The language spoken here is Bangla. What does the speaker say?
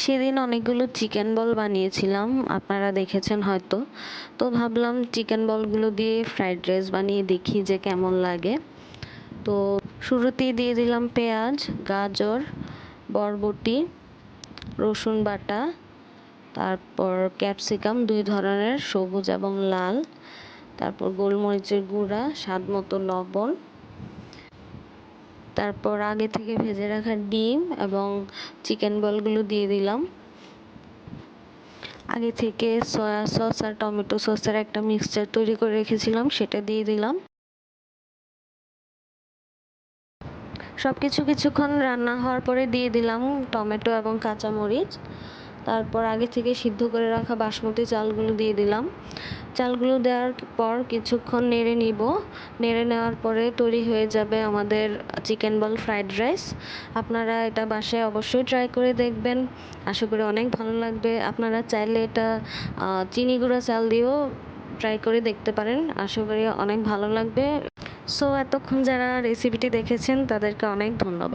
সেদিন অনেকগুলো চিকেন বল বানিয়েছিলাম, আপনারা দেখেছেন হয়তো। তো ভাবলাম চিকেন বলগুলো দিয়ে ফ্রাইড রাইস বানিয়ে দেখি যে কেমন লাগে। তো শুরুতেই দিয়ে দিলাম পেঁয়াজ, গাজর, বরবটি, রসুন বাটা, তারপর ক্যাপসিকাম 2 ধরনের, সবুজ এবং লাল, তারপর গোলমরিচের গুঁড়া, স্বাদ মতো লবণ, তারপর আগে থেকে ভেজে রাখা ডিম এবং চিকেন বলগুলো দিয়ে দিলাম। আগে থেকে সয়া সস আর টমেটো সসের একটা মিক্সচার তৈরি করে রেখেছিলাম, সেটা দিয়ে দিলাম। সবকিছু কিছুক্ষণ রান্না হওয়ার পরে দিয়ে দিলাম টমেটো এবং কাঁচামরিচ। তারপর আগে থেকে সিদ্ধ করে রাখা বাসমতি চালগুলো দিয়ে দিলাম। চালগুলো দেওয়ার পর কিছুক্ষণ নেড়ে নিব। নেড়ে নেওয়ার পরে তৈরি হয়ে যাবে আমাদের চিকেন বল ফ্রাইড রাইস। আপনারা এটা বাসায় অবশ্যই ট্রাই করে দেখবেন, আশা করি অনেক ভালো লাগবে। আপনারা চাইলে এটা চিনি গুঁড়া চাল দিয়েও ট্রাই করে দেখতে পারেন, আশা করি অনেক ভালো লাগবে। সো এতক্ষণ যারা রেসিপিটি দেখেছেন তাদেরকে অনেক ধন্যবাদ।